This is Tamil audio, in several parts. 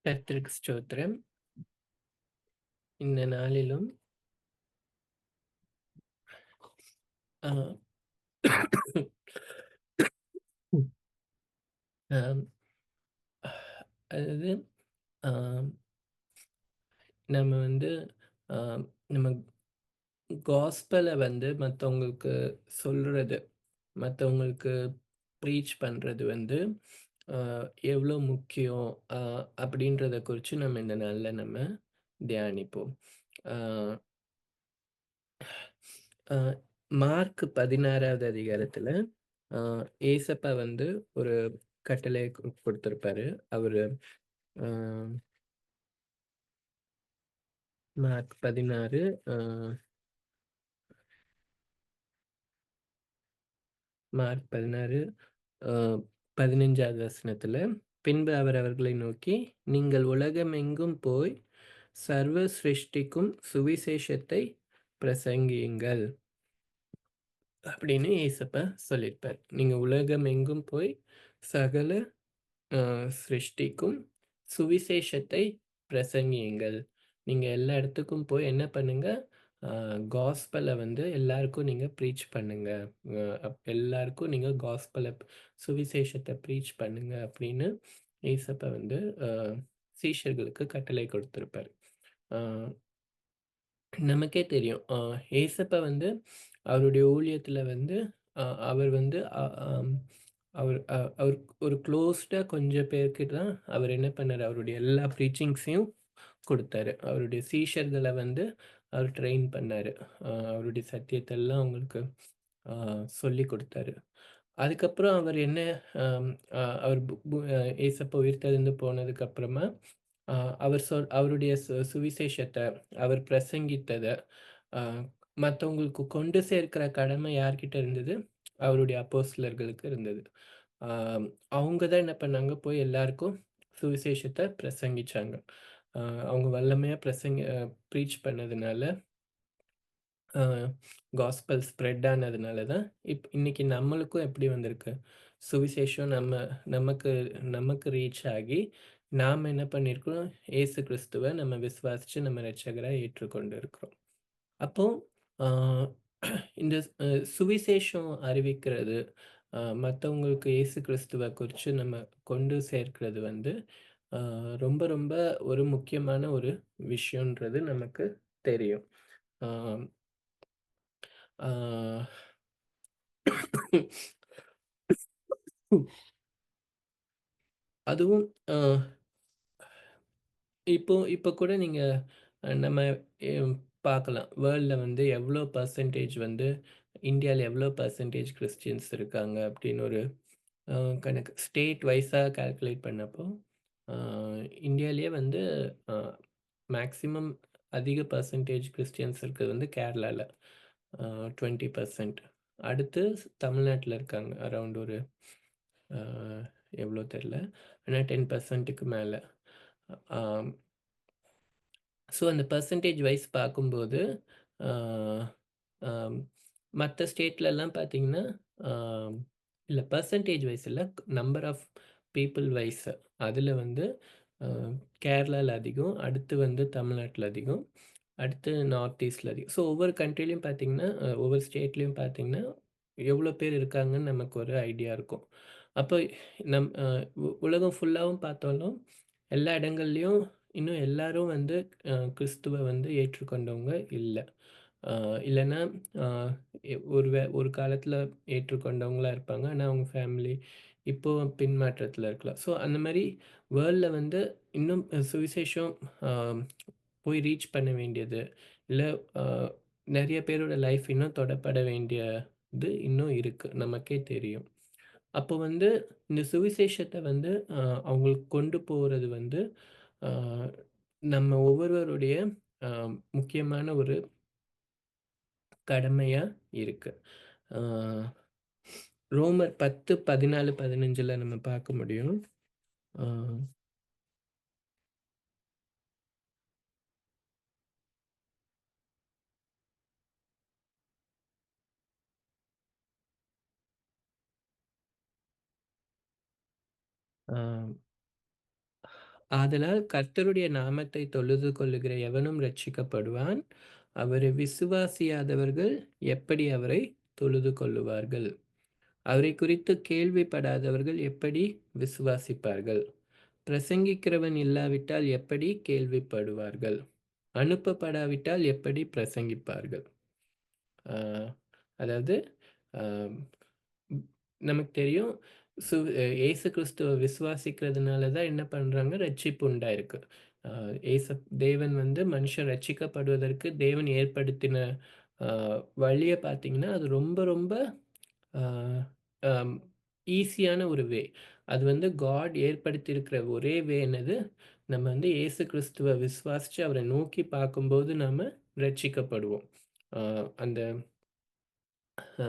கர்த்தருக்கு ஸ்தோத்திரம். இந்த நாளிலும் அ அம் அதாவது அ நம்ம வந்து அ நம்ம காஸ்பல வந்து மத்தவங்களுக்கு சொல்றது, மத்தவங்களுக்கு ப்ரீச் பண்றது வந்து அ எவ்ளோ முக்கியம் அ அப்படின்றத குறிச்சு நம்ம இந்த நாள்ல நம்ம தியானிப்போம். அ அ மார்க் 16வது அதிகாரத்துல அ ஏசப்பா வந்து ஒரு கட்டளை குடுத்திருப்பாரு. அவரு அ மார்க் 16 அ மார்க் 16 அ 15வது வசனத்துல, பின்பு அவர் அவர்களை நோக்கி, நீங்கள் உலகமெங்கும் போய் சர்வ சிருஷ்டிக்கும் சுவிசேஷத்தை பிரசங்கியுங்கள் அப்படின்னு ஏசப்பா சொல்லியிருப்பார். நீங்க உலகமெங்கும் போய் சகல சிருஷ்டிக்கும் சுவிசேஷத்தை பிரசங்கியுங்கள். நீங்க எல்லா இடத்துக்கும் போய் என்ன பண்ணுங்க, அ காஸ்பல வந்து எல்லாருக்கும் நீங்க ப்ரீச் பண்ணுங்க. எல்லாருக்கும் நீங்க சுவிசேஷத்த ப்ரீச் பண்ணுங்க அப்படின்னு ஏசப்பா வந்து அ சீஷர்களுக்கு கட்டளை கொடுத்திருப்பாரு. அ நமக்கே தெரியும். ஏசப்பா வந்து அவருடைய ஊழியத்தில வந்து அ அவர் வந்து அ அம் அவர் ஒரு க்ளோஸ்டா கொஞ்சம் பேருக்கு தான் அவர் என்ன பண்ணாரு, அவருடைய எல்லா ப்ரீச்சிங்ஸையும் குடுத்தாரு. அவருடைய சீஷர்கள வந்து அவர் ட்ரெயின் பண்ணாரு. அவருடைய சத்தியத்தெல்லாம் அவங்களுக்கு அ சொல்லிக் குடுத்தாரு. அதுக்கப்புறம் அவர் என்ன அம் அ அவர் பு பு அ ஏசப்பா உயிர்த்தெழுந்து போனதுக்கப்புறமா, அ அவருடைய சுவிசேஷத்த, அவர் பிரசங்கித்தத, அ மத்தவங்களுக்கு கொண்டு சேர்க்கிற கடமை யார்கிட்ட இருந்தது? அவருடைய அப்போஸ்தலர்களுக்கு இருந்தது. ஆ அவங்க தான் என்ன பண்ணாங்க, போய் எல்லாருக்கும் சுவிசேஷத்த பிரசங்கிச்சாங்க. அ அவங்க வல்லமையா ப்ரீச் பண்ணதுனால அ காஸ்பல் ஸ்ப்ரெட் ஆனதுனால தான், இன்னைக்கு நம்மளுக்கும் எப்படி வந்திருக்கு? சுவிசேஷம் நமக்கு நமக்கு ரீச் ஆகி, நாம என்ன பண்ணியிருக்கிறோம்? இயேசு கிறிஸ்துவ நம்ம விசுவாசிச்சு நம்ம இரட்சகரா ஏற்றுக்கொண்டு இருக்கிறோம். அப்போ அ இந்த சுவிசேஷம் அறிவிக்கிறது, மத்தவங்களுக்கு இயேசு கிறிஸ்துவ குறிச்சு நம்ம கொண்டு சேர்க்கிறது வந்து, அ ரொம்ப ரொம்ப ஒரு முக்கியமான ஒரு விஷயம்ன்றது நமக்கு தெரியும். ஆ ஆ அதுவும் அ இப்போ இப்போ கூட நீங்க நம்ம எம் பார்க்கலாம். வேர்ல்ட்ல வந்து எவ்வளோ பெர்சன்டேஜ் வந்து இந்தியால எவ்வளோ பெர்சன்டேஜ் கிறிஸ்டியன்ஸ் இருக்காங்க அப்படின்னு ஒரு அ கணக்கு ஸ்டேட் வைஸா கால்குலேட் பண்ணப்போ, அ இந்தியாலயே வந்து அ மேக்ஸிமம் அதிக பெர்சன்டேஜ் கிறிஸ்டியன்ஸ் இருக்கிறது வந்து கேரளால. 20% அடுத்து தமிழ்நாட்டுல இருக்காங்க. அரவுண்ட் ஒரு அ எவ்வளோ தெரியல. ஆனா 10%க்கு மேல. ஆம். ஸோ அந்த பெர்சன்டேஜ் வைஸ் பார்க்கும்போது, ஆ ஆம் மத்த ஸ்டேட்லலாம் பார்த்தீங்கன்னா, ஆம் இல்ல பெர்சன்டேஜ் வைஸ் இல்ல, நம்பர் ஆஃப் பீப்பிள் வைஸ் அதுல வந்து அ கேரளால அதிகம், அடுத்து வந்து தமிழ்நாட்டுல அதிகம், அடுத்து நார்த் ஈஸ்ட்ல அதிகம். ஸோ ஒவ்வொரு கண்ட்ரிலயும் பார்த்தீங்கன்னா, ஒவ்வொரு ஸ்டேட்லயும் பார்த்தீங்கன்னா, எவ்வளோ பேர் இருக்காங்கன்னு நமக்கு ஒரு ஐடியா இருக்கும். அப்போ நம் அ உலகம் ஃபுல்லாவும் பார்த்தாலும், எல்லா இடங்கள்லயும் இன்னும் எல்லாரும் வந்து கிறிஸ்துவ வந்து ஏற்றுக்கொண்டவங்க இல்ல. அ இல்லன்னா, அ ஒரு காலத்துல ஏற்றுக்கொண்டவங்களா இருப்பாங்க. ஆனா, அவங்க ஃபேமிலி இப்போ பின்மாற்றத்துல இருக்கலாம். ஸோ அந்த மாரி வேர்ல்ட்ல வந்து இன்னும் சுவிசேஷம் அ போய் ரீச் பண்ண வேண்டியது, இல்ல அ நெறைய பேரோட லைஃப் இன்னும் தொடப்பட வேண்டியது இன்னும் இருக்கு. நமக்கே தெரியும். அப்போ வந்து இந்த சுவிசேஷத்த வந்து அவங்களுக்கு கொண்டு போறது வந்து, அ நம்ம ஒவ்வொருவருடைய அ முக்கியமான ஒரு கடமையா இருக்கு. ஆ ரோமர் 10, 14, 15ல நம்ம பார்க்க முடியும். ஆ ஆ ஆதலால் கர்த்தருடைய நாமத்தை தொழுது கொள்ளுகிற எவனும் ரட்சிக்கப்படுவான். அவரை விசுவாசியாதவர்கள் எப்படி அவரை தொழுது கொள்ளுவார்கள்? அவரை குறித்து கேள்விப்படாதவர்கள் எப்படி விசுவாசிப்பார்கள்? பிரசங்கிக்கிறவன் இல்லாவிட்டால் எப்படி கேள்விப்படுவார்கள்? அனுப்பப்படாவிட்டால் எப்படி பிரசங்கிப்பார்கள்? ஆ, அதாவது ஆம், ம், நமக்கு தெரியும். இயேசு கிறிஸ்துவ விசுவாசிக்கிறதுனால தான் என்ன பண்றாங்க? ரட்சிப்பு உண்டாயிருக்கு. ஆ, இயேசு தேவன் வந்து மனுஷன் ரட்சிக்கப்படுவதற்கு தேவன் ஏற்படுத்தின ஆ, வழிய பார்த்தீங்கன்னா, அது ரொம்ப ரொம்ப ஆ, ஆம், ஈஸியான ஒரு வே. அது வந்து காட் ஏற்படுத்தியிருக்கிற ஒரே வே என்னது? நம்ம வந்து இயேசு கிறிஸ்துவ விசுவாசிச்சு அவரை நோக்கி பார்க்கும்போது நாம ரட்சிக்கப்படுவோம். ஆ, அந்த ஆ,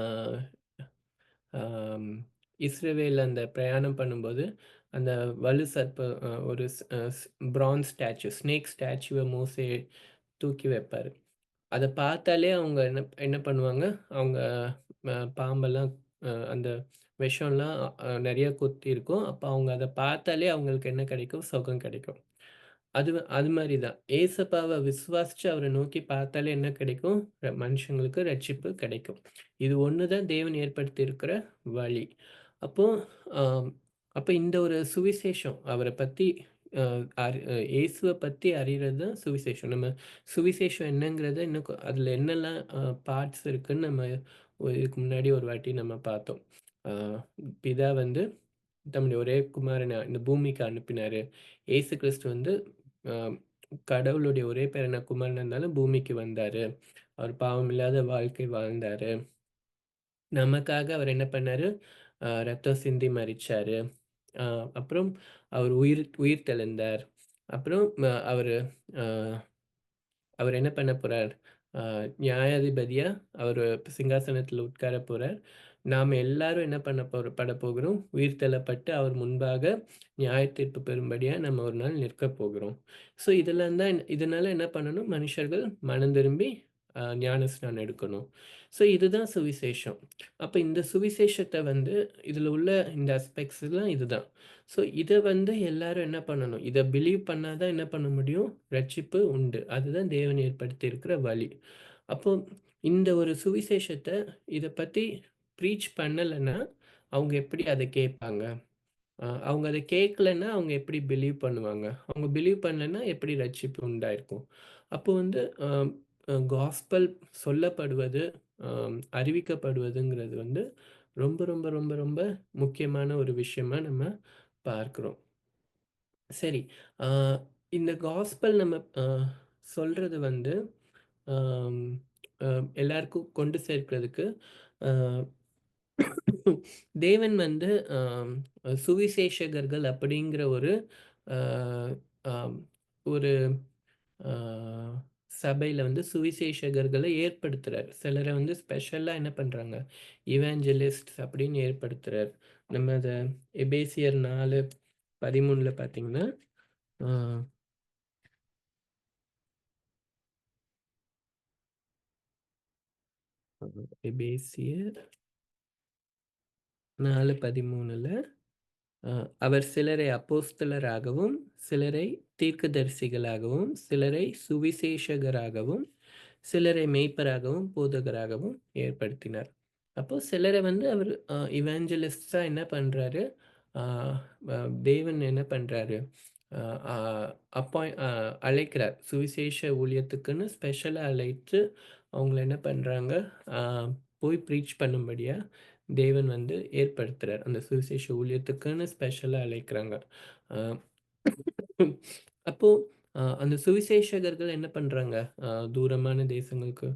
ஆம், இஸ்ரவேல் அந்த பிரயாணம் பண்ணும்போது, அந்த வலு சர்ப்ப ஒரு பிரான்ஸ் ஸ்டாச்சு, ஸ்னேக் ஸ்டாச்சுவ மோசே தூக்கி வைப்பாரு. அத பார்த்தாலே அவங்க என்ன என்ன பண்ணுவாங்க, அவங்க பாம்பெல்லாம் அந்த விஷம்லாம் நெறைய கொத்தியிருக்கும். அப்ப அவங்க அத பார்த்தாலே அவங்களுக்கு என்ன கிடைக்கும்? சுகம் கிடைக்கும். அது மாரி தான். ஏசப்பாவ விசுவாசிச்சு அவர நோக்கி பார்த்தாலே என்ன கிடைக்கும்? மனுஷங்களுக்கு ரட்சிப்பு கிடைக்கும். இது ஒண்ணு தான் தேவன் ஏற்படுத்தியிருக்கிற வழி. அப்போ அம் அப்ப இந்த ஒரு சுவிசேஷம் அவர பத்தி அ அறி இயேசுவ பத்தி அறியறது தான் சுவிசேஷம். நம்ம சுவிசேஷம் என்னங்கிறத இன்னும் அதுல என்னெல்லாம் பார்ட்ஸ் இருக்குன்னு நம்ம இதுக்கு முன்னாடி ஒரு வாட்டி நம்ம பார்த்தோம். அ பிதா வந்து தம்முடைய ஒரே குமாரன இந்த பூமிக்கு அனுப்பினாரு. இயேசு கிறிஸ்து வந்து அ கடவுளுடைய ஒரே பேரான குமாரனா இருந்தாலும் பூமிக்கு வந்தாரு. அவர் பாவமில்லாத வாழ்க்கை வாழ்ந்தாரு. நமக்காக அவர் என்ன பண்ணாரு? ரத்தம் சிந்தி மரிச்சாரு. அ அப்புறம் அவர் உயிர் உயிர் தெழுந்தார். அப்புறம் அவரு அ அவர் என்ன பண்ண போறார்? அ நியாயாதிபதியா அவரு சிங்காசனத்துல உட்கார போறார். நாம எல்லாரும் என்ன பட போகிறோம்? உயிர்த்தெழப்பட்டு அவர் முன்பாக நியாயத்தீர்ப்பு பெறும்படியா நம்ம ஒரு நாள் நிற்கப் போகிறோம். ஸோ இதெல்லாம் தான் இதனால என்ன பண்ணணும்? மனுஷர்கள் மனம் திரும்பி ஞானஸ்நானம் எடுக்கணும். ஸோ இதுதான் சுவிசேஷம். அப்ப இந்த சுவிசேஷத்த வந்து இதுல உள்ள இந்த அஸ்பெக்ட்ஸ்லாம் இதுதான். ஸோ இத வந்து எல்லாரும் என்ன பண்ணணும்? இத பிலீவ் பண்ணா தான் என்ன பண்ண முடியும்? ரட்சிப்பு உண்டு. அதுதான் தேவன் ஏற்படுத்தியிருக்கிற வழி. அப்போ இந்த ஒரு சுவிசேஷத்த இத பத்தி ப்ரீச் பண்ணலன்னா, அவங்க எப்படி அத கேட்பாங்க? அவங்க அத கேட்கலன்னா, அவங்க எப்படி பிலீவ் பண்ணுவாங்க? அவங்க பிலீவ் பண்ணலன்னா, எப்படி ரட்சிப்பு உண்டாயிருக்கும்? அப்போ வந்து அ அ காஸ்பல் சொல்லப்படுவது, அறிவிக்கப்படுவதுங்கிறது வந்து ரொம்ப, ரொம்ப, ரொம்ப, ரொம்ப முக்கியமான ஒரு விஷயமா நம்ம பார்க்கிறோம். சரி. ஆ இந்த காஸ்பல் நம்ம சொல்றது வந்து, ஆம் அ எல்லாருக்கும் கொண்டு சேர்க்கிறதுக்கு, அ தேவன் வந்து ஆம் சுவிசேஷகர்கள் அப்படிங்கிற ஒரு அ ஆம் ஒரு அ சபையில வந்து சுவிசேஷகர்கள ஏற்படுத்துறார். சிலர வந்து ஸ்பெஷலா என்ன பண்றாங்க, இவாஞ்சலிஸ்ட்ஸ் அப்படின்னு ஏற்படுத்துறார். நம்ம அத எபேசியர் 4:13 பார்த்தீங்கன்னா, ஆ எபேசியர் 4:13ல அ அவர் சிலரை அப்போஸ்தலராகவும், சிலரை தீர்க்கதரிசிகளாகவும், சிலரை சுவிசேஷகராகவும், சிலரை மேய்ப்பராகவும், போதகராகவும் ஏற்படுத்தினார். அப்போ சிலர வந்து அவர் இவாஞ்சலிஸ்ட்ஸா என்ன பண்றாரு, அ அ தேவன் என்ன பண்றாரு, அ அ அழைக்கிறார். சுவிசேஷ ஊழியத்துக்குன்னு ஸ்பெஷலா அழைத்து, அவங்கள என்ன பண்றாங்க, அ போய் ப்ரீச் பண்ணும்படியா தேவன் வந்து ஏற்படுத்துறார். அந்த சுவிசேஷ ஊழியத்துக்குன்னு ஸ்பெஷலா அழைக்கிறாங்க. அ அப்போ அந்த சுவிசேஷகர்கள் என்ன பண்றாங்க? தூரமான தேசங்களுக்கு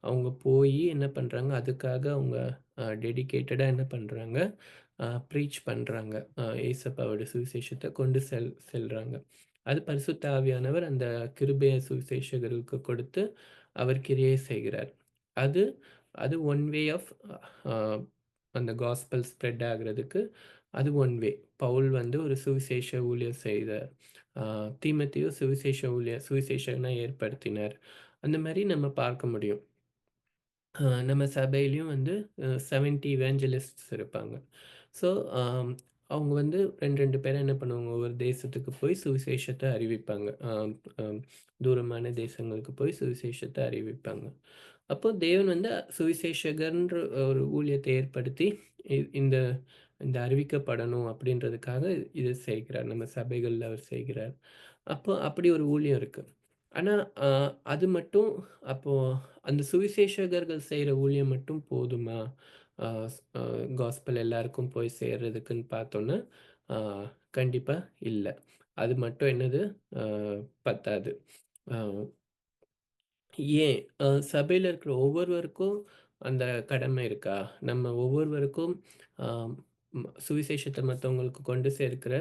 அவங்க போயி என்ன பண்றாங்க? அதுக்காக அவங்க டெடிகேட்டடா என்ன பண்றாங்க? ப்ரீச் பண்றாங்க. இயேசப்பாவோட சுவிசேஷத்த கொண்டு செல்றாங்க. அது பரிசுத்த ஆவியானவர் அந்த கிருபைய சுவிசேஷகருக்கு கொடுத்து, அவர் கிரியை செய்கிறார். அது அது ஒன் வே ஆஃப் அ அந்த காஸ்பல் ஸ்ப்ரெட் ஆகுறதுக்கு அது ஒன் வே. பவுல் வந்து ஒரு சுவிசேஷ ஊழியம் செய்தார். ஆ தீமோத்தேயு சுவிசேஷகனா ஏற்படுத்தினார். அந்த மாரி நம்ம பார்க்க முடியும். நம்ம சபையிலயும் வந்து 70 இவாஞ்சலிஸ்ட்ஸ் இருப்பாங்க. ஸோ, ஆம் அவங்க வந்து 2, 2 பேரா என்ன பண்ணுவாங்க, ஒவ்வொரு தேசத்துக்கு போய் சுவிசேஷத்த அறிவிப்பாங்க. அம் தூரமான தேசங்களுக்கு போய் சுவிசேஷத்த அறிவிப்பாங்க. அப்போ தேவன் வந்து சுவிசேஷகர்ன்ற ஒரு ஊழியத்த ஏற்படுத்தி, இந்த இந்த அறிவிக்கப்படணும் அப்படின்றதுக்காக இத செய்கிறார். நம்ம சபைகள்ல அவர் செய்கிறார். அப்போ அப்படி ஒரு ஊழியம் இருக்கு. ஆனா, அ அது மட்டும் அப்போ அந்த சுவிசேஷகர்கள் செய்ற ஊழியம் மட்டும் போதுமா? அ ஸ் அ காஸ்பல் எல்லாருக்கும் போய் சேர்றதுக்குன்னு பார்த்தோன்னா, அ கண்டிப்பா இல்ல. அது மட்டும் என்னது அ பத்தாது. அ ஏன்? சபையில இருக்கிற ஒவ்வொருவருக்கும் அந்த கடமை இருக்கா? நம்ம ஒவ்வொருவருக்கும் அ சுவிசேஷத்த மத்தவங்களுக்கு கொண்டு சேர்க்கிற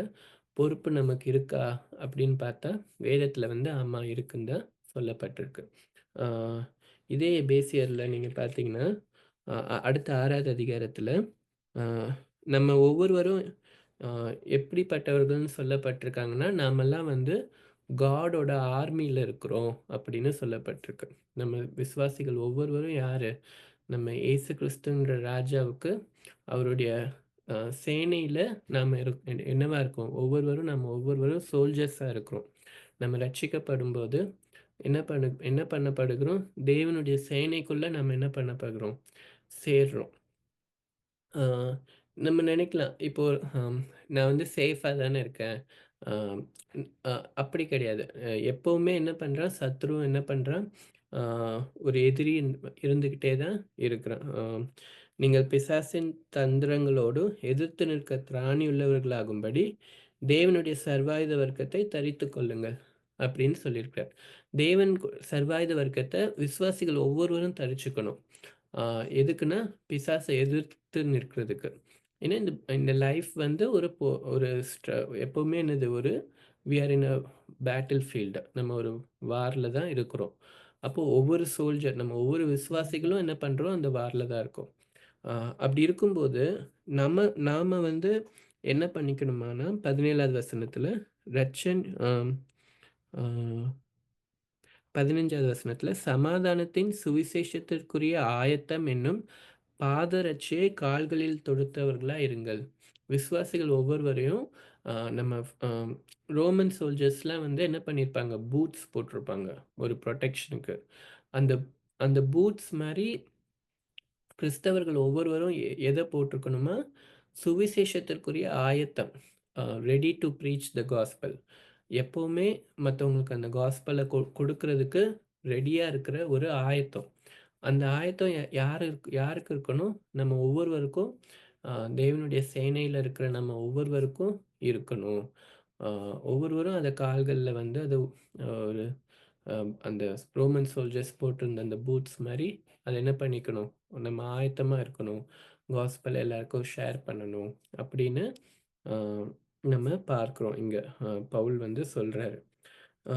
பொறுப்பு நமக்கு இருக்கா? அப்படின்னு பார்த்தா, வேதத்தில வந்து ஆமா இருக்குன்னு தான் சொல்லப்பட்டிருக்கு. ஆ இதே எபேசியர்ல நீங்க பார்த்தீங்கன்னா, அ அ அடுத்த 6வது அதிகாரத்தில, ஆ நம்ம ஒவ்வொருவரும் அ எப்படிப்பட்டவர்கள்ன்னு சொல்லப்பட்டிருக்காங்கன்னா, நாமெல்லாம் வந்து காடோட ஆர்மில இருக்கிறோம் அப்படின்னு சொல்லப்பட்டிருக்கு. நம்ம விசுவாசிகள் ஒவ்வொருவரும் யாரு? நம்ம இயேசு கிறிஸ்துன்ற ராஜாவுக்கு அவருடைய அ சேனையில நாம என்னவா இருக்கோம்? ஒவ்வொருவரும் சோல்ஜர்ஸா இருக்கிறோம். நம்ம ரட்சிக்கப்படும்போது என்ன பண்ணப்படுகிறோம்? தேவனுடைய சேனைக்குள்ள நம்ம என்ன பண்ணப்படுகிறோம்? சேர்றோம். ஆ நம்ம நினைக்கலாம், இப்போ அம் நான் வந்து சேஃபா தானே இருக்கேன். ஆம் அ அப்படி கிடையாது. எப்பவுமே என்ன பண்றான், சத்ரு என்ன பண்றான், ஆ ஒரு எதிரி இருந்துகிட்டே தான் இருக்கிறான். நீங்கள் பிசாசின் தந்திரங்களோடு எதிர்த்து நிற்க திராணியுள்ளவர்களாகும்படி, தேவனுடைய சர்வாயுத வர்க்கத்தை தரித்துக் கொள்ளுங்கள். அப்படின்னு சொல்லியிருக்கிறார். தேவன் சர்வாயுத வர்க்கத்த விசுவாசிகள் ஒவ்வொருவரும் தரிச்சுக்கணும். ஆ எதுக்குன்னா, பிசாச எதிர்த்து நிற்கிறதுக்கு. ஏன்னா, இந்த இந்த லைஃப் வந்து ஒரு எப்பவுமே என்னது we are in a battle field. நம்ம ஒரு வார்ல தான் இருக்கிறோம். அப்போ நம்ம ஒவ்வொரு விசுவாசிகளும் என்ன பண்றோம்? அந்த வார்ல தான் இருக்கோம். ஆ அப்படி இருக்கும்போது, நாம வந்து என்ன பண்ணிக்கணுமானா, 17வது வசனத்தில ரட்சன் அம் ஆ 15வது வசனத்தில, சமாதானத்தின் சுவிசேஷத்திற்குரிய ஆயத்தம் என்னும் பாதரட்சையை கால்களில் தொடுத்தவர்களா இருங்கள். விசுவாசிகள் ஒவ்வொருவரையும் நம்ம ரோமன் சோல்ஜர்ஸ்லாம் வந்து என்ன பண்ணியிருப்பாங்க, பூட்ஸ் போட்டிருப்பாங்க. ஒரு புரொடெக்ஷனுக்கு. அந்த அந்த பூட்ஸ் மாரி கிறிஸ்தவர்கள் ஒவ்வொருவரும் எத போட்டிருக்கணுமா, சுவிசேஷத்திற்குரிய ஆயத்தம். Ready to preach the gospel. எப்பவுமே மத்தவங்களுக்கு அந்த காஸ்பல குடுக்குறதுக்கு ரெடியா இருக்கிற ஒரு ஆயத்தம். அந்த ஆயத்தம் யாருக்கு இருக்கணும்? நம்ம ஒவ்வொருவருக்கும் அ தேவனுடைய சேனையில இருக்கிற நம்ம ஒவ்வொருவருக்கும் இருக்கணும். அ ஒவ்வொருவரும் அத கால்கள்ல வந்து அது ஒரு அந்த ரோமன் சோல்ஜர்ஸ் போட்டிருந்த அந்த பூட்ஸ் மாரி அத என்ன பண்ணிக்கணும்? நம்ம ஆயத்தமா இருக்கணும். காஸ்பல் எல்லாருக்கும் ஷேர் பண்ணணும். அப்படின்னு அ நம்ம பார்க்கிறோம் இங்க. பவுல் வந்து சொல்றாரு. அ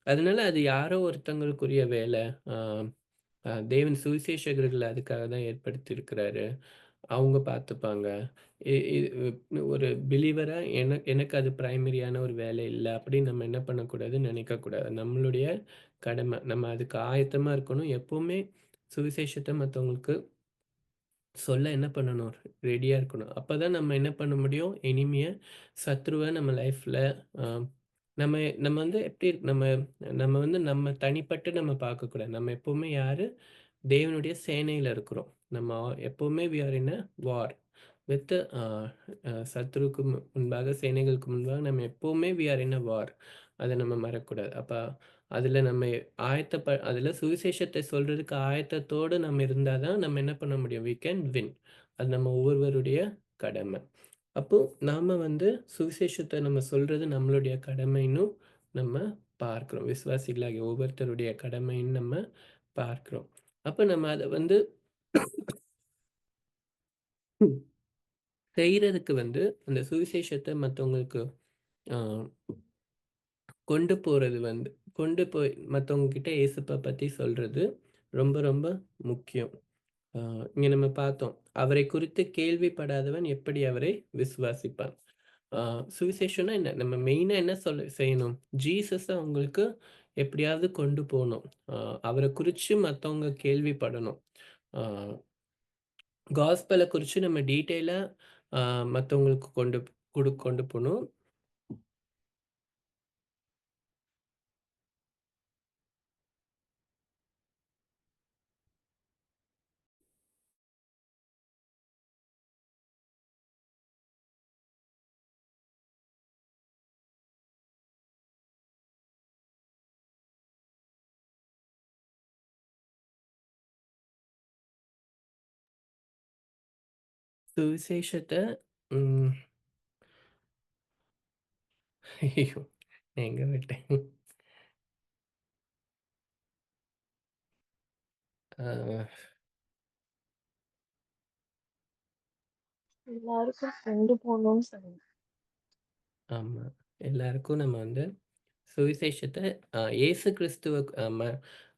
அதனால அது யாரோ ஒருத்தங்களுக்குரிய வேல. அ தேவன் சுவிசேஷகர்கள அதுக்காக தான் ஏற்படுத்தியிருக்கிறாரு. அவங்க பார்த்துப்பாங்க. ஒரு பிலீவரா எனக்கு அது பிரைமரியான ஒரு வேலை இல்ல அப்படின்னு நம்ம என்ன பண்ணக்கூடாதுன்னு நினைக்கக்கூடாது. நம்மளுடைய கடமை. நம்ம அதுக்கு ஆயத்தமா இருக்கணும். எப்பவுமே சுவிசேஷத்த மத்தவங்களுக்கு சொல்ல என்ன பண்ணணும்? ரெடியா இருக்கணும். அப்பதான் நம்ம என்ன பண்ண முடியும்? சத்ருவ நம்ம லைஃப்ல அ நம்ம நம்ம வந்து எப்படி நம்ம நம்ம வந்து நம்ம தனிப்பட்டு நம்ம பார்க்கக்கூடாது. நம்ம எப்பவுமே யாரு? தேவனுடைய சேனையில இருக்கிறோம். நம்ம எப்பவுமே we are in a war with a a சத்துருக்கு முன்பாக, சேனைகளுக்கு முன்பாக நம்ம எப்பவுமே வி ஆர் இன் அ வார். அத நம்ம மறக்கக்கூடாது. அப்ப அதுல நம்ம அதுல சுவிசேஷத்தை சொல்றதுக்கு ஆயத்தத்தோடு நம்ம இருந்தா தான் நம்ம என்ன பண்ண முடியும்? We can win. அது நம்ம ஒவ்வொருவருடைய கடமை. அப்போ நாம வந்து சுவிசேஷத்த நம்ம சொல்றது நம்மளுடைய கடமைன்னும் நம்ம பார்க்கிறோம். விசுவாசிகளாகிய ஒவ்வொருத்தருடைய கடமைன்னு நம்ம பார்க்கிறோம். அப்ப நம்ம அத வந்து செய்றதுக்கு வந்து அந்த சுவிசேஷத்த மத்தவங்களுக்கு அ கொண்டு போறது வந்து கொண்டு போய் மத்தவங்க கிட்ட இயேசுப்ப பத்தி சொல்றது ரொம்ப ரொம்ப முக்கியம். அ இங்க நம்ம பார்த்தோம். அவரை குறித்து கேள்விப்படாதவன் எப்படி அவரை விசுவாசிப்பான்? அ சுவிசேஷம்னா என்ன? நம்ம மெயினா என்ன செய்யணும்? ஜீசஸ அவங்களுக்கு எப்படியாவது கொண்டு போணும். அ அவர குறிச்சு மத்தவங்க கேள்விப்படணும். அ காஸ்பல குறிச்சு நம்ம டீட்டெயிலா ஆ மத்தவங்களுக்கு கொண்டு போணும். சுவிசேஷத்த ம் ஐயய்யோ! எங்க விட்டேன்? ஆ எல்லாருக்கும் கொண்டு போணும்னு சொன்னீங்க. ஆமா. எல்லாருக்கும் நம்ம வந்து சுவிசேஷத்த இயேசு கிறிஸ்துவ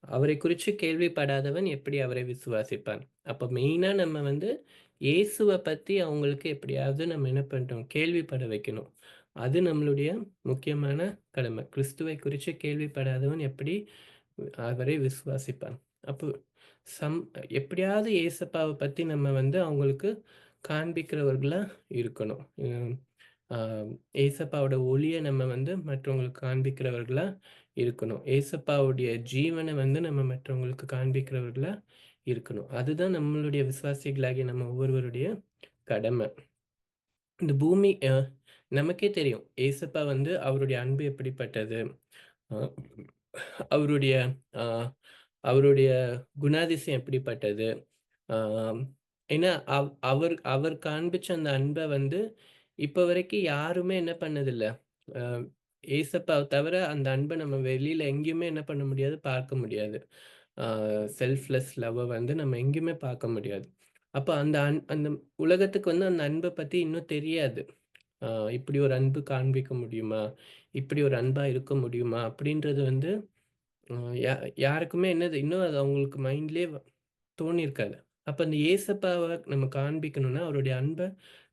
அவரை குறிச்சு கேள்விப்படாதவன் எப்படி அவரை விசுவாசிப்பான்? அப்ப மெயினா நம்ம வந்து இயேசுவ பத்தி அவங்களுக்கு எப்படியாவது நம்ம என்ன பண்றோம்? கேள்விப்பட வைக்கணும். அது நம்மளுடைய முக்கியமான கடமை. கிறிஸ்துவை குறிச்சு கேள்விப்படாதவன் எப்படி அவரை விசுவாசிப்பான்? அப்போ சம் எப்படியாவது இயேசப்பாவ பத்தி நம்ம வந்து அவங்களுக்கு காண்பிக்கிறவர்களா இருக்கணும். ஆ ஏசப்பாவோட ஒளிய நம்ம வந்து மற்றவங்களுக்கு காண்பிக்கிறவர்களா இருக்கணும். ஏசப்பாவுடைய ஜீவன வந்து நம்ம மற்றவங்களுக்கு காண்பிக்கிறவர்களா இருக்கணும். அதுதான் நம்மளுடைய விசுவாசிகளாகிய நம்ம ஒவ்வொருவருடைய கடமை. இந்த பூமி நமக்கே தெரியும். ஏசப்பா வந்து அவருடைய அன்பு எப்படிப்பட்டது? அ அவருடைய அ அவருடைய குணாதிசயம் எப்படிப்பட்டது? ஆம். ஏன்னா, அவர் அவர் காண்பிச்ச அந்த அன்ப வந்து, இப்ப வரைக்கும் யாருமே என்ன பண்ணதில்ல. அ ஏசப்பாவ தவிர அந்த அன்ப நம்ம வெளியில எங்கேயுமே என்ன பண்ண முடியாது, பார்க்க முடியாது. ஆ செல்ஃப்லெஸ் லவ்வ வந்து நம்ம எங்கேயுமே பார்க்க முடியாது. அப்ப அந்த உலகத்துக்கு வந்து அந்த அன்ப பத்தி இன்னும் தெரியாது. ஆ இப்படி ஒரு அன்பு காண்பிக்க முடியுமா? இப்படி ஒரு அன்பா இருக்க முடியுமா? அப்படின்றது வந்து அ யா யாருக்குமே என்னது இன்னும் அது அவங்களுக்கு மைண்ட்லயே தோணியிருக்காது. அப்ப அந்த ஏசப்பாவ நம்ம காண்பிக்கணும்னா, அவருடைய அன்ப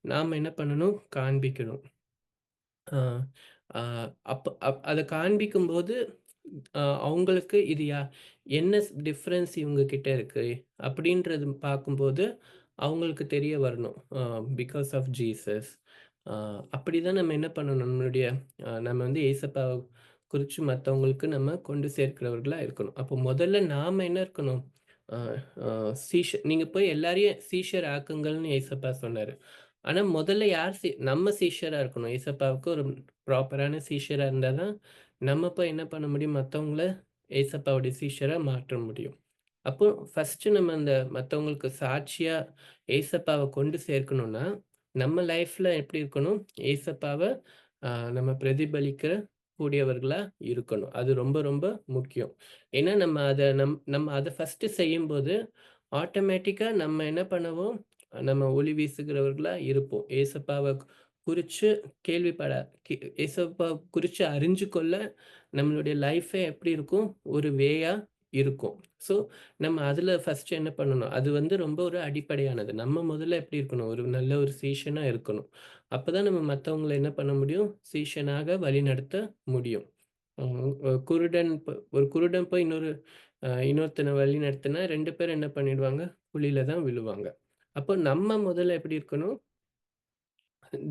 நாம என்ன பண்ணணும்? காண்பிக்கணும். ஆ, ஆ அப்ப அத காண்பிக்கும்போது, அவங்களுக்கு இது என்ன டிஃபரன்ஸ் இவங்க கிட்ட இருக்கு? அப்படின்றது பார்க்கும்போது, அவங்களுக்கு தெரிய வரணும். Because of Jesus. ஆ அப்படிதான் நம்ம என்ன பண்ணணும்? நம்ம வந்து ஏசப்பாவ குறிச்சு மத்தவங்களுக்கு நம்ம கொண்டு சேர்க்கிறவர்களா இருக்கணும். அப்போ முதல்ல நாம என்ன இருக்கணும்? ஆ, ஆ நீங்க போய் எல்லாரையும் சீஷர் ஆக்குங்கள்னு ஏசப்பா சொன்னாரு. ஆனா முதல்ல யார் நம்ம சீஷரா இருக்கணும். ஏசப்பாவுக்கு ஒரு ப்ராப்பரான சீஷரா இருந்தா தான், நம்ம போய் என்ன பண்ண முடியும்? மத்தவங்கள ஏசப்பாவுடைய சீஷரா மாற்ற முடியும். அப்போ ஃபர்ஸ்ட்டு நம்ம அந்த மத்தவங்களுக்கு சாட்சியா ஏசப்பாவ கொண்டு சேர்க்கணும்னா, நம்ம லைஃப்ல எப்படி இருக்கணும்? ஏசப்பாவ நம்ம பிரதிபலிக்க கூடியவர்களா இருக்கணும். அது ரொம்ப ரொம்ப முக்கியம். ஏன்னா நம்ம அத ஃபர்ஸ்ட்டு செய்யும்போது, ஆட்டோமேட்டிக்கா நம்ம என்ன பண்ணுவோம்? நம்ம ஒளி வீசுகிறவர்களா இருப்போம். ஏசப்பாவ குறிச்சு கேள்விப்பட கே ஏசப்பாவ குறிச்சு அறிஞ்சு கொள்ள நம்மளுடைய லைஃபே எப்படி இருக்கும்? ஒரு வேயா இருக்கும். ஸோ, நம்ம அதுல ஃபர்ஸ்ட்டு என்ன பண்ணணும்? அது வந்து ரொம்ப ஒரு அடிப்படையானது. நம்ம முதல்ல எப்படி இருக்கணும்? ஒரு நல்ல ஒரு சீஷனா இருக்கணும். அப்பதான் நம்ம மத்தவங்கள என்ன பண்ண முடியும்? சீஷனாக வழிநடத்த முடியும். ஒரு குருடன் போய் இன்னொருத்தன வழிநடத்தினா 2 பேரும் என்ன பண்ணிடுவாங்க? குழியில தான் விழுவாங்க. அப்போ நம்ம முதல்ல எப்படி இருக்கணும்?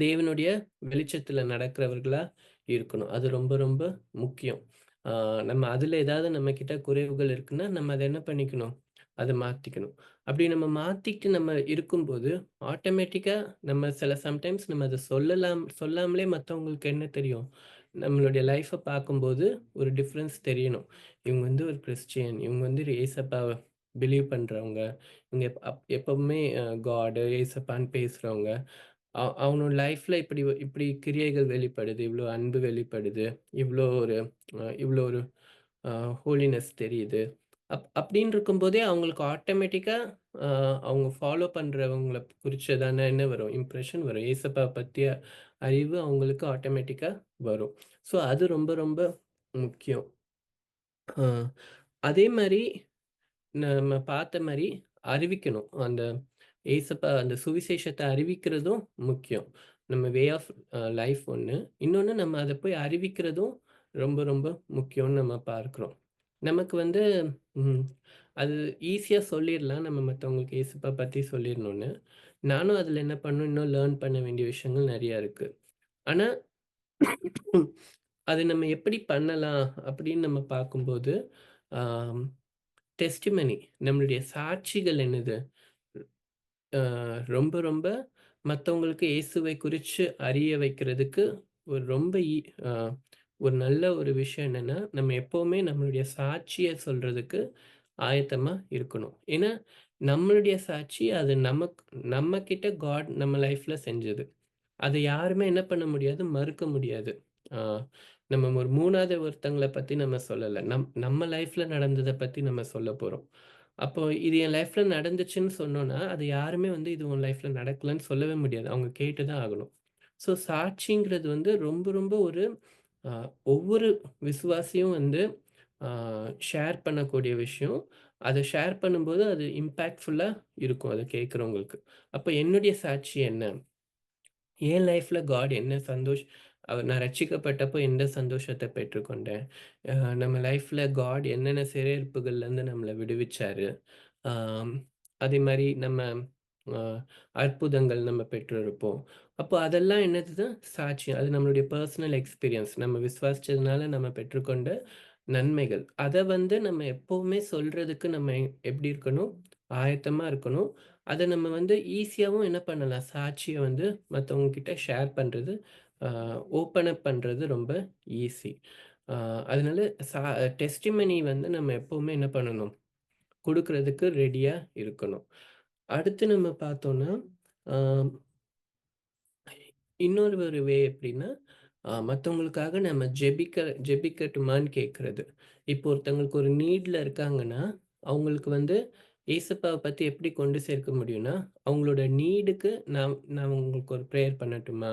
தேவனுடைய வெளிச்சத்துல நடக்கிறவர்களா இருக்கணும். அது ரொம்ப ரொம்ப முக்கியம். ஆ நம்ம அதுல ஏதாவது நம்மகிட்ட குறைவுகள் இருக்குன்னா, நம்ம அத என்ன பண்ணிக்கணும்? அத மாத்திக்கணும். அப்படி நம்ம மாத்திட்டு நம்ம இருக்கும்போது, ஆட்டோமேட்டிக்கா நம்ம சம்டைம்ஸ் நம்ம அத சொல்லாமலே மத்தவங்களுக்கு என்ன தெரியும்? நம்மளுடைய லைஃப்ப பார்க்கும்போது ஒரு டிஃபரன்ஸ் தெரியணும். இவங்க வந்து ஒரு கிறிஸ்டியன். இவங்க வந்து ஏசப்பாவ பிலீவ் பண்றவங்க. இவங்க எப்பவுமே காட், ஏசப்பான்னு பேசுறவங்க. அவனோட லைஃப்ல இப்படி கிரியைகள் வெளிப்படுது. இவ்ளோ அன்பு வெளிப்படுது. இவ்ளோ ஒரு இவ்ளோ ஒரு அ ஹோலினஸ் தெரியுது. அப்படின்னு இருக்கும்போதே அவங்களுக்கு ஆட்டோமேட்டிக்கா அ அவங்க ஃபாலோ பண்றவங்கள குறிச்சதான என்ன வரும்? இம்ப்ரஷன் வரும். ஏசப்பா பத்திய அறிவு அவங்களுக்கு ஆட்டோமேட்டிக்கா வரும். ஸோ அது ரொம்ப ரொம்ப முக்கியம். அ அதே மாரி நம்ம பார்த்த மாரி அறிவிக்கணும். அந்த சுவிசேஷத்த அறிவிக்கிறதும் முக்கியம். நம்ம வே ஆஃப் லைஃப் ஒண்ணு. இன்னொன்னு நம்ம அத போய் அறிவிக்கிறதும் ரொம்ப ரொம்ப முக்கியம்னு நம்ம பார்க்கிறோம். நமக்கு வந்து ம் அது ஈஸியா சொல்லிர்லாம். நம்ம மத்தவங்களுக்கு இயேசுப்ப பத்தி சொல்லிர்ணும்னு. நானும் அதில என்ன பண்ணணும், இன்னும் லேர்ன் பண்ண வேண்டிய விஷயங்கள் நெறையா இருக்கு. ஆனா, அது நம்ம எப்படி பண்ணலாம் அப்படின்னு நம்ம பார்க்கும்போது, ஆம் டெஸ்டிமனி நம்மளுடைய சாட்சிகள் என்னது? அ ரொம்ப ரொம்ப மத்தவங்களுக்கு இயேசுவை குறிச்சு அறிய வைக்கிறதுக்கு ஒரு ரொம்ப அ ஒரு நல்ல ஒரு விஷயம் என்னன்னா, நம்ம எப்பவுமே நம்மளுடைய சாட்சிய சொல்றதுக்கு ஆயத்தமா இருக்கணும். ஏன்னா, நம்மளுடைய சாட்சி அது நம்ம கிட்ட காட் நம்ம லைஃப்ல செஞ்சது. அத யாருமே என்ன பண்ண முடியாது, மறுக்க முடியாது. ஆ நம்ம ஒரு 3வது ஒருத்தங்கள பத்தி நம்ம சொல்லல. நம்ம லைஃப்ல நடந்தத பத்தி நம்ம சொல்லப் போறோம். அப்போ இது என் லைஃப்ல நடந்துச்சுன்னு சொன்னோம்னா, அது யாருமே வந்து இது உன் லைஃப்ல நடக்கலன்னு சொல்லவே முடியாது. அவங்க கேட்டு தான் ஆகணும். ஸோ சாட்சிங்கிறது வந்து ரொம்ப ரொம்ப ஒரு அ ஒவ்வொரு விசுவாசியும் வந்து ஆ ஷேர் பண்ணக்கூடிய விஷயம். அத ஷேர் பண்ணும்போது அது இம்பாக்ட்ஃபுல்லா இருக்கும். அத கேட்கிறவங்களுக்கு. அப்ப என்னுடைய சாட்சி என்ன? என் லைஃப்ல காட் என்ன நான் ரட்சிக்கப்பட்டப்போ எந்த சந்தோஷத்த பெற்றுக்கொண்டேன். அ நம்ம லைஃப்ல காட் என்னென்ன சிறையிருப்புகள்லேருந்து நம்மள விடுவிச்சாரு. ஆம், அதே மாரி நம்ம அ அற்புதங்கள் நம்ம பெற்றிருப்போம். அப்போ அதெல்லாம் என்னது சாட்சியம். அது நம்மளுடைய பெர்சனல் எக்ஸ்பீரியன்ஸ். நம்ம விசுவாசிச்சதுனால நம்ம பெற்றுக்கொண்ட நன்மைகள். அத வந்து நம்ம எப்பவுமே சொல்றதுக்கு நம்ம எப்படி இருக்கணும்? ஆயத்தமா இருக்கணும். அத நம்ம வந்து ஈஸியாவும் என்ன பண்ணலாம்? சாட்சிய வந்து மத்தவங்க கிட்ட ஷேர் பண்றது, அ ஓப்பன் அப் பண்றது ரொம்ப ஈஸி. அ அதனால சா டெஸ்டிமனி வந்து நம்ம எப்பவுமே என்ன பண்ணணும்? குடுக்குறதுக்கு ரெடியா இருக்கணும். அடுத்து நம்ம பார்த்தோம்னா, அ இன்னொரு ஒரு வே எப்படின்னா, மத்தவங்களுக்காக நம்ம ஜெபிக்கட்டுமான்னு கேட்கறது. இப்போ ஒருத்தவங்களுக்கு ஒரு நீட்ல இருக்காங்கன்னா, அவங்களுக்கு வந்து ஏசப்பாவ பத்தி எப்படி கொண்டு சேர்க்க முடியும்னா, அவங்களோட நீடுக்கு நான் நான் உங்களுக்கு ஒரு பிரேயர் பண்ணட்டுமா?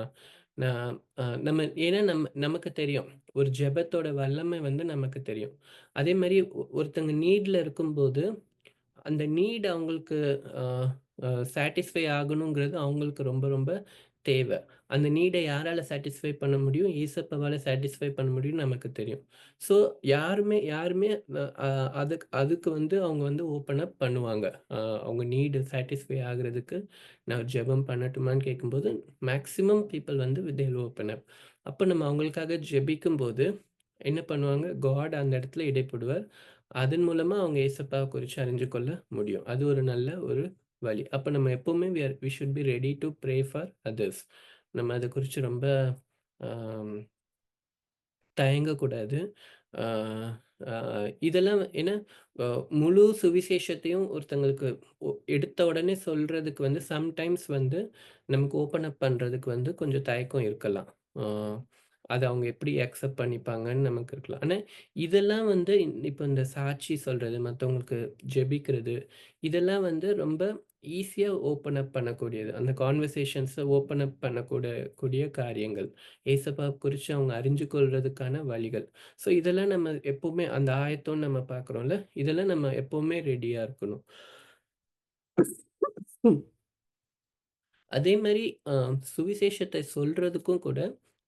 நான் நம்ம ஏன்னா நமக்கு தெரியும். ஒரு ஜெபத்தோட வல்லமை வந்து நமக்கு தெரியும். அதே மாரி ஒருத்தங்க நீட்ல இருக்கும்போது அந்த நீட் அவங்களுக்கு அ அ சாட்டிஸ்ஃபை ஆகணுங்கிறது அவங்களுக்கு ரொம்ப ரொம்ப தேவ. அந்த நீட யாரால சாட்டிஸ்ஃபை பண்ண முடியும்? ஏசப்பாவால சாட்டிஸ்ஃபை பண்ண முடியும்னு நமக்கு தெரியும். ஸோ யாருமே யாருமே அ அ அதுக்கு அதுக்கு வந்து அவங்க வந்து ஓப்பன் அப் பண்ணுவாங்க. அவங்க நீடு சாட்டிஸ்ஃபை ஆகுறதுக்கு நான் ஜெபம் பண்ணட்டுமான்னு கேட்கும்போது, மேக்ஸிமம் பீப்பிள் வந்து தே வில் ஓப்பன் அப். அப்ப நம்ம அவங்களுக்காக ஜெபிக்கும்போது என்ன பண்ணுவாங்க? காட் அந்த இடத்துல இடைப்படுவார். அதன் மூலமா அவங்க இயேசப்பாவ குறிச்சு அறிஞ்சு கொள்ள முடியும். அது ஒரு நல்ல ஒரு வழி. அப்ப நம்ம எப்பவுமே we should be ready to pray for others. நம்ம அத குறிச்சு ரொம்ப ஆம் தயங்கக்கூடாது. ஆ ஆ இதெல்லாம் ஏன்னா, அ முழு சுவிசேஷத்தையும் ஒருத்தங்களுக்கு எடுத்த உடனே சொல்றதுக்கு வந்து சம்டைம்ஸ் வந்து நமக்கு ஓப்பன் அப் பண்றதுக்கு வந்து கொஞ்சம் தயக்கம் இருக்கலாம். ஆ அத அவங்க எப்படி அக்செப்ட் பண்ணிப்பாங்கன்னு நமக்கு இருக்கலாம். ஆனா, இதெல்லாம் வந்து இப்ப இந்த சாட்சி சொல்றது, மத்தவங்களுக்கு ஜெபிக்கிறது, இதெல்லாம் வந்து ரொம்ப ஈஸியா ஓப்பன் அப் பண்ணக்கூடியது. அந்த கான்வர்சேஷன்ஸ ஓப்பன் அப் கூடிய காரியங்கள். ஏசப்பாவ குறிச்சு அவங்க அறிஞ்சு கொள்றதுக்கான வழிகள். ஸோ இதெல்லாம் நம்ம எப்பவுமே அந்த ஆயத்தம்னு நம்ம பார்க்குறோம்ல, இதெல்லாம் நம்ம எப்பவுமே ரெடியா இருக்கணும். ம். அதே மாரி அ சுவிசேஷத்த சொல்றதுக்கும் கூட,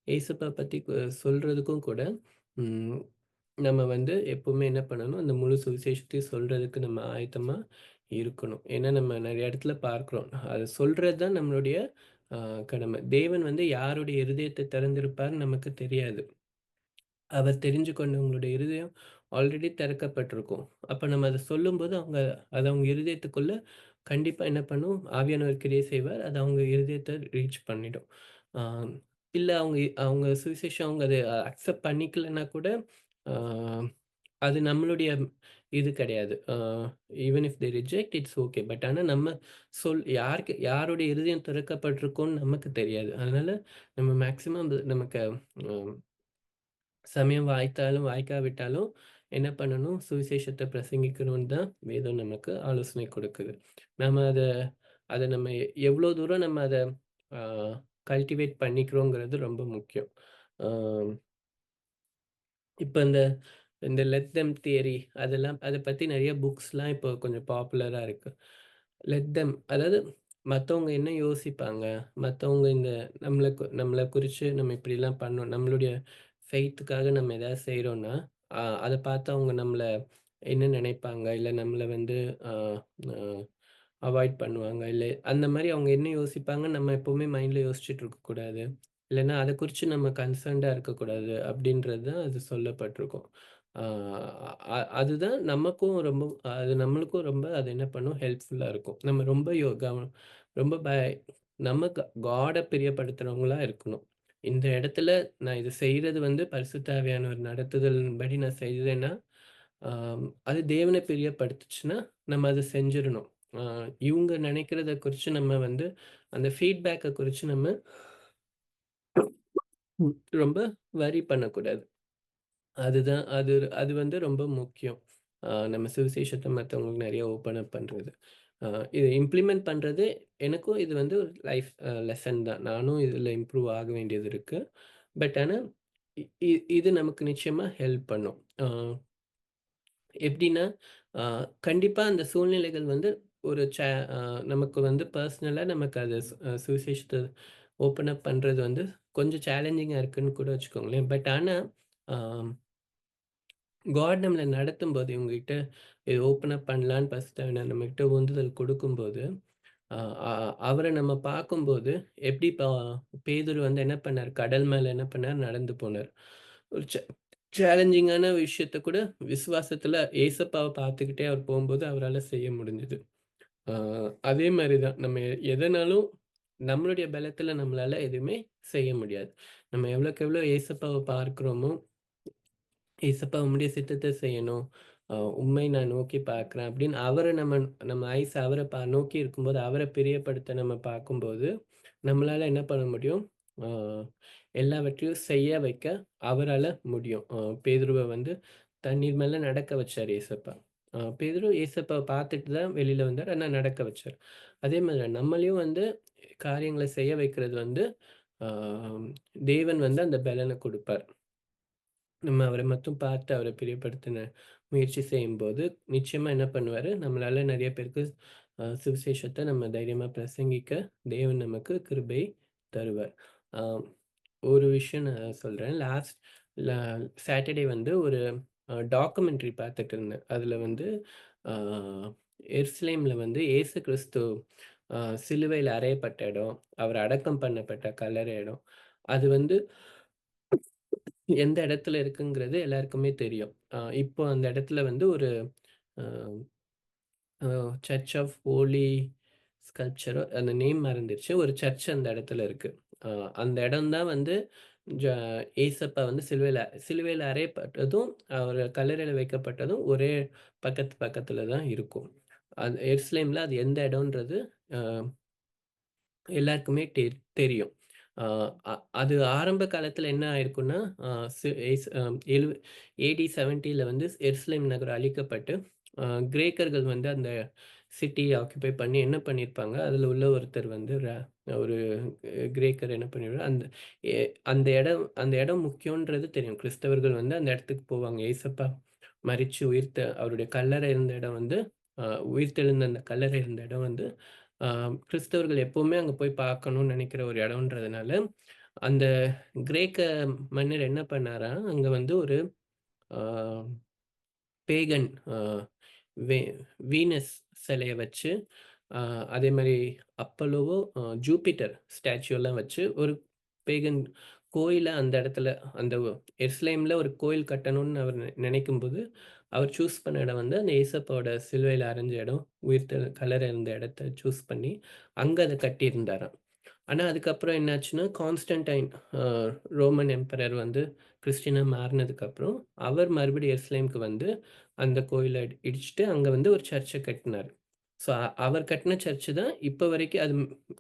ஏசப்பா பத்தி சொல்றதுக்கும் கூட, ம் நம்ம வந்து எப்பவுமே என்ன பண்ணணும், அந்த முழு சுவிசேஷத்தையும் சொல்றதுக்கு நம்ம ஆயத்தமா இருக்கணும். ஏன்னா நம்ம நெறைய இடத்துல பார்க்கிறோம். அத சொல்றது தான் நம்மளுடைய அ கடமை. தேவன் வந்து யாருடைய இருதயத்த திறந்திருப்பார்ன்னு நமக்கு தெரியாது. அவர் தெரிஞ்சு கொண்டவங்களுடைய இருதயம் ஆல்ரெடி திறக்கப்பட்டிருக்கும். அப்ப நம்ம அத சொல்லும்போது, அது அவங்க இருதயத்துக்குள்ள கண்டிப்பா என்ன பண்ணும்? ஆவியானவர் கிரியை செய்வார். அது அவங்க இருதயத்த ரீச் பண்ணிடும். ஆ இல்ல அவங்க சுவிசேஷம் அவங்க அத அக்செப்ட் பண்ணிக்கலன்னா கூட, ஆ அது நம்மளுடைய இது கிடையாது. Even if they reject it's okay. But ஆனா நம்ம யாருடைய இருதயம் திறக்கப்பட்டிருக்கும்னு நமக்கு தெரியாது. அதனால நம்ம மேக்ஸிமம் நமக்கு அ சமயம் வாய்த்தாலும், வாய்க்காவிட்டாலும் என்ன பண்ணணும்? சுவிசேஷத்த பிரசங்கிக்கணும்னு தான் வேதம் நமக்கு ஆலோசனை கொடுக்குது. நம்ம அத நம்ம எவ்ளோ தூரம் நம்ம அத ஆ கல்டிவேட் பண்ணிக்கிறோங்கிறது ரொம்ப முக்கியம். ஆ இப்ப இந்த இந்த லெட் தெம் தியரி அதெல்லாம் அத பத்தி நெறைய புக்ஸ்லாம் இப்போ கொஞ்சம் பாப்புலரா இருக்கு. லெட் தெம் அதாவது மத்தவங்க என்ன யோசிப்பாங்க? மத்தவங்க இந்த நம்மள குறிச்சு நம்ம இப்படிலாம் பண்ணோம். நம்மளுடைய ஃபெய்த்துக்காக நம்ம ஏதாவது செய்றோம்னா, அத பார்த்து அவங்க நம்மள என்ன நினைப்பாங்க? இல்ல நம்மள வந்து அ அ அவாய்ட் பண்ணுவாங்க. இல்ல அந்த மாரி அவங்க என்ன யோசிப்பாங்கன்னு நம்ம எப்பவுமே மைண்ட்ல யோசிச்சுட்டு இருக்கக்கூடாது. இல்லன்னா அத குறிச்சு நம்ம கன்சர்ன்டா இருக்கக்கூடாது. அப்படின்றது தான் அது சொல்லப்பட்டிருக்கும். ஆ அதுதான் நமக்கும் ரொம்ப அது நம்மளுக்கும் ரொம்ப அது என்ன பண்ணும் ஹெல்ப்ஃபுல்லா இருக்கும். நம்ம ரொம்ப ரொம்ப நம்ம காட பிரியப்படுத்துறவங்களா இருக்கணும். இந்த இடத்துல நான் இது செய்றது வந்து பரிசுத்த ஆவியானவர் நடத்துதலின்படி நான் செய்தேன்னா, அது தேவன பிரியப்படுத்துச்சுன்னா, நம்ம அத செஞ்சிரணும். ஆ இவுங்க நெனைக்கிறத குறிச்சு நம்ம வந்து அந்த ஃபீட்பேக்க குறிச்சு நம்ம ரொம்ப வொரி பண்ணக்கூடாது. அதுதான் அது அது வந்து ரொம்ப முக்கியம். நம்ம சுவிசேஷத்த மத்தவங்களுக்கு நெறைய ஓப்பன் அப் பண்றது. அ இத இம்ப்ளிமெண்ட் பண்றது எனக்கும் இது வந்து ஒரு லைஃப் லெசன் தான். நானும் இதுல இம்ப்ரூவ் ஆக வேண்டியது இருக்கு. பட் ஆனா, இ இ இது நமக்கு நிச்சயமா ஹெல்ப் பண்ணும். எப்படின்னா, அ கண்டிப்பா அந்த சூழ்நிலைகள் வந்து ஒரு அ நமக்கு வந்து பர்சனலா நமக்கு அது சுவிசேஷத்த ஓப்பன் அப் பண்றது வந்து கொஞ்சம் சேலஞ்சிங்கா இருக்குன்னு கூட வச்சுக்கோங்களேன். பட் ஆனா, அ காட் நம்மள நடத்தும்போது, இவங்ககிட்ட இது ஓப்பன் அப் பண்ணலான்னு ஃபர்ஸ்ட் நம்மகிட்ட உந்துதல் குடுக்கும்போது, அ அ அவர நம்ம பார்க்கும்போது, எப்படி பேதுரு வந்து என்ன பண்ணாரு? கடல் மேல என்ன பண்ணாரு? நடந்து போனாரு. ஒரு சேலஞ்சிங்கான விஷயத்த கூட விசுவாசத்துல ஏசப்பாவ பார்த்துக்கிட்டே அவர் போம்போது, அவரால செய்ய முடிஞ்சது. அ அதே மாரி தான். நம்ம எதனாலும் நம்மளுடைய பலத்துல நம்மளால எதுவுமே செய்ய முடியாது. நம்ம எவ்வளோக்கு எவ்வளோ ஏசப்பாவ பார்க்கிறோமோ ஏசப்பா உம்முடைய சித்தத்த செய்யணும். உம்மை நான் நோக்கி பார்க்கிறேன் அப்படின்னு அவர நம்ம நம்ம ஐஸ் அவர நோக்கி இருக்கும்போது, அவர பிரியப்படுத்த நம்ம பார்க்கும்போது, நம்மளால என்ன பண்ண முடியும்? ஆ எல்லாவற்றையும் செய்ய வைக்க அவரால முடியும். பேதுருவ வந்து தண்ணீர் மேல நடக்க வச்சாரு ஏசப்பா. பேதுரு ஏசப்பாவ பார்த்துட்டு தான் வெளில வந்தாரு. ஆனா நடக்க வச்சாரு. அதே மாதிரி தான் நம்மளையும் வந்து காரியங்கள செய்ய வைக்கிறது வந்து, ஆ தேவன் வந்து அந்த பெலன குடுப்பார். நம்ம அவர மட்டும் பார்த்து அவர பிரியப்படுத்தின முயற்சி செய்யும்போது, நிச்சயமா என்ன பண்ணுவாரு, நம்மளால நெறைய பேருக்கு சுவிசேஷத்த நம்ம தைரியமா பிரசங்கிக்க தேவன் நமக்கு கிருபை தருவார். ஆ ஒரு விஷயம் நான் சொல்றேன். ல சாட்டர்டே வந்து ஒரு டாக்குமெண்ட்ரி பார்த்துட்டு இருந்தேன். அதுல வந்து ஆ எருசலேம்ல வந்து இயேசு கிறிஸ்து அ சிலுவையில அறையப்பட்ட இடம், அவர் அடக்கம் பண்ணப்பட்ட கல்லறை இடம். அது வந்து எந்த இடத்துல இருக்குங்கிறது எல்லாருக்குமே தெரியும். இப்போ அந்த இடத்துல வந்து ஒரு அ அ சர்ச் ஆஃப் ஹோலி ஸ்கல்ப்சரோ அந்த நேம் மறந்துருச்சு. ஒரு சர்ச் அந்த இடத்துல இருக்கு. அ அந்த இடம் தான் வந்து ஜ ஏசப்பா வந்து சிலுவையில அறையப்பட்டதும், அவர் கல்லறையில வைக்கப்பட்டதும் ஒரே பக்கத்துல தான் இருக்கும். அது எருசலேம்ல அது எந்த இடம்ன்றது அ எல்லாருக்குமே தெரியும். ஆ அ அது ஆரம்ப காலத்தில என்ன ஆயிருக்குன்னா, அ சி எஸ் அ எழு ஏடி 70ல வந்து எருசலேம் நகரம் அழிக்கப்பட்டு, அ கிரேக்கர்கள் வந்து அந்த சிட்டிய ஆக்குபை பண்ணி என்ன பண்ணியிருப்பாங்க, அதில உள்ள ஒருத்தர் வந்து ஒரு கிரேக்கர் என்ன பண்ணிருவாரு, எ அந்த இடம் முக்கியம்ன்றது தெரியும். கிறிஸ்தவர்கள் வந்து அந்த இடத்துக்கு போவாங்க. ஏசப்பா மரிச்சு உயிர்த்த அவருடைய கல்லறை இருந்த இடம் வந்து, அ உயிர்த்தெழுந்த அந்த கல்லறை இருந்த இடம் வந்து ஆ கிறிஸ்தவர்கள் எப்பவுமே அங்க போய் பார்க்கணும்னு நெனைக்கிற ஒரு இடம்ன்றதுனால, அந்த கிரேக்க மன்னர் என்ன பண்ணாராம், அங்க வந்து ஒரு ஆ பேகன் வே வீனஸ் சிலைய வச்சு, அ அதேமாரி அப்பல்லோவோ, ஜூபிட்டர் ஸ்டாச்சு எல்லாம் வச்சு ஒரு பேகன் கோயில அந்த இடத்துல அந்த எருசலேம்ல ஒரு கோயில் கட்டணும்னு அவர் நினைக்கும்போது, அவர் சூஸ் பண்ண இடம் வந்து அந்த ஏசப்பாவோட சிலுவையில அறைஞ்ச இடம், கல்லறை இருந்த இடத்த சூஸ் பண்ணி, அங்க அத கட்டியிருந்தாராம். ஆனா, அதுக்கப்புறம் என்னாச்சுன்னா, கான்ஸ்டன்டைன் அ ரோமன் எம்பரர் வந்து கிறிஸ்டியனா மாறுனதுக்கப்புறம், அவர் மறுபடியும் எருசலேம்க்கு வந்து, அந்த கோயில இடிச்சுட்டு, அங்க வந்து ஒரு சர்ச்ச கட்டினாரு. ஸோ, அவர் கட்டின சர்ச்சு தான் இப்ப வரைக்கும் அது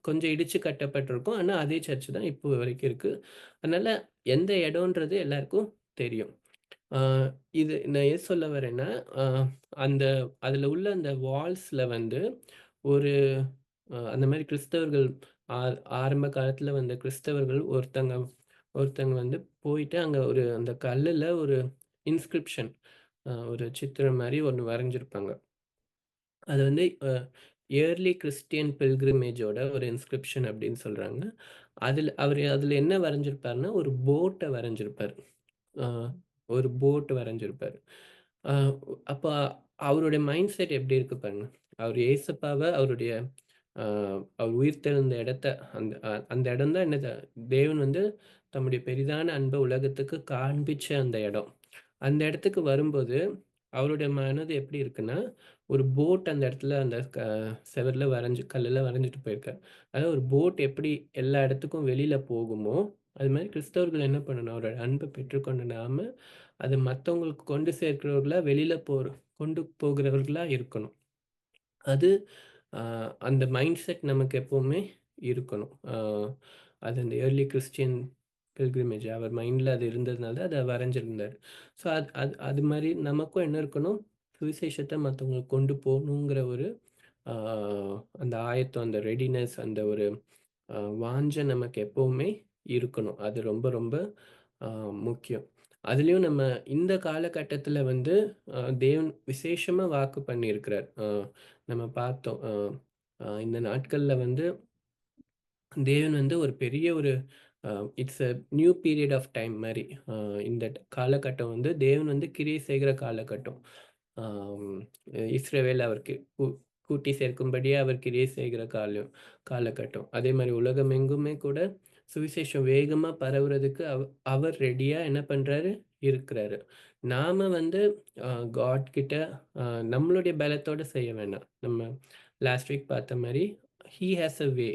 கொஞ்சம் இடிச்சு கட்டப்பட்டிருக்கும். ஆனா, அதே சர்ச் தான் இப்போ வரைக்கும் இருக்கு. அதனால எந்த இடம்ன்றது எல்லாருக்கும் தெரியும். ஆ இது நான் ஏன் சொல்ல வரேன்னா, அ அந்த அதுல உள்ள அந்த வால்ஸ்ல வந்து ஒரு அந்த மாரி கிறிஸ்தவர்கள் ஆ ஆரம்ப காலத்துல வந்த கிறிஸ்தவர்கள் ஒருத்தங்க ஒருத்தங்க வந்து போயிட்டு அங்க அந்த கல்லுல ஒரு இன்ஸ்கிரிப்ஷன் ஒரு சித்திரம் மாரி ஒண்ணு வரைஞ்சிருப்பாங்க. அது வந்து இயர்லி கிறிஸ்டியன் பில்கிரிமேஜோட ஒரு இன்ஸ்கிரிப்ஷன் அப்படின்னு சொல்றாங்க. அதுல என்ன வரைஞ்சிருப்பாருன்னா, ஒரு போட்ட வரைஞ்சிருப்பாரு. ஆ ஒரு போட் வரைஞ்சிருப்பாரு. அ அப்ப அவருடைய மைண்ட் செட் எப்படி இருக்கு பாருங்க. அவர் ஏசப்பாவ அவருடைய அ அவர் உயிர்த்தெழுந்த இடத்த அந்த இடம் தான் என்னது தேவன் வந்து தம்முடைய பெரிதான அன்ப உலகத்துக்கு காண்பிச்ச அந்த இடம். அந்த இடத்துக்கு வரும்போது, அவருடைய மனது எப்படி இருக்குன்னா, ஒரு போட் அந்த இடத்துல அந்த செவுருல கல்லுல வரைஞ்சுட்டு போயிருக்காரு. அதாவது ஒரு போட் எப்படி எல்லா இடத்துக்கும் வெளியில போகுமோ, அது மாரி கிறிஸ்தவர்கள் என்ன பண்ணணும்? அவரோட அன்ப பெற்றுக்கொண்ட நாம, அத மத்தவங்களுக்கு கொண்டு சேர்க்கிறவர்களா, வெளியில கொண்டு போகிறவர்களா இருக்கணும். அது அ அந்த மைண்ட் செட் நமக்கு எப்பவுமே இருக்கணும். அது அந்த ஏர்லி கிறிஸ்டியன் பில்கிரிமேஜ் அவர் மைண்ட்ல அது இருந்ததுனால அத வரைஞ்சிருந்தாரு. ஸோ அது அது அது மாரி நமக்கும் என்ன இருக்கணும், சுவிசேஷத்த மத்தவங்களுக்கு கொண்டு போணுங்கிற ஒரு அ அந்த ஆயத்தம், அந்த ரெடினஸ், அந்த ஒரு வாஞ்ச நமக்கு எப்பவுமே இருக்கணும். அது ரொம்ப ரொம்ப அ முக்கியம். அதுலயும் நம்ம இந்த காலகட்டத்தில வந்து தேவன் விசேஷமா வாக்கு பண்ணியிருக்கிறார். நம்ம பார்த்தோம். அ அ இந்த நாட்கள்ல வந்து தேவன் வந்து ஒரு பெரிய ஒரு uh it's a new period of time மாரி. அ இந்த காலகட்டம் வந்து தேவன் வந்து கிரியை செய்கிற காலகட்டம். ஆம் இஸ்ரவேல் அவருக்கு கூட்டி சேர்க்கும்படியே அவர் கிரியை செய்கிற காலகட்டம். அதே மாரி உலகமெங்குமே கூட சுவிசேஷம் வேகமா பரவுறதுக்கு அவர் ரெடியா என்ன பண்றாரு? இருக்கிறாரு. நாம வந்து அ காட் கிட்ட அ நம்மளுடைய பலத்தோட செய்ய வேணாம். நம்ம லாஸ்ட் வீக் பார்த்த மாரி, ஹி ஹாஸ் அ வே.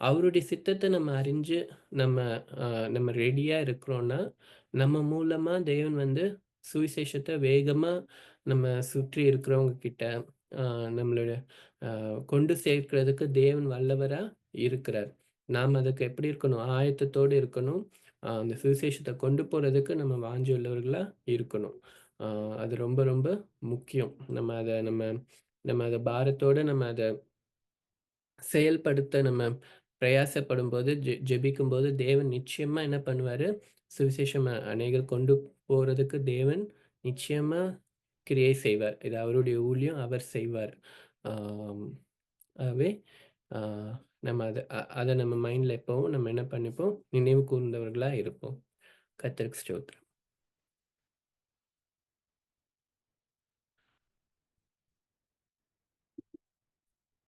அவருடைய சித்தத்த நம்ம அறிஞ்சு, நம்ம அ நம்ம ரெடியா இருக்கிறோம்னா, நம்ம மூலமா தேவன் வந்து சுவிசேஷத்த வேகமா நம்ம சுற்றி இருக்கிறவங்க கிட்ட, அ நம்மளோட கொண்டு சேர்க்கிறதுக்கு தேவன் வல்லவரா இருக்கிறார். நாம் அதுக்கு எப்படி இருக்கணும்? ஆயத்தத்தோடு இருக்கணும். அந்த சுவிசேஷத்த கொண்டு போறதுக்கு நம்ம வாஞ்சை உள்ளவர்களா இருக்கணும். அ அது ரொம்ப ரொம்ப முக்கியம். நம்ம அத பாரத்தோட நம்ம அத செயல்படுத்த நம்ம பிரயாசப்படும்போது, ஜெபிக்கும்போது தேவன் நிச்சயமா என்ன பண்ணுவாரு? சுவிசேஷம் அநேகர் கொண்டு போறதுக்கு தேவன் நிச்சயமா கிரியை செய்வார். இது அவருடைய ஊழியம். அவர் செய்வார். ஆம். ஆகவே, ஆ நம்ம அத நம்ம மைண்ட்ல எப்பவும் நம்ம என்ன பண்ணிப்போம்? நினைவு கூர்ந்தவர்களா இருப்போம். கர்த்தருக்கு ஸ்தோத்திரம்.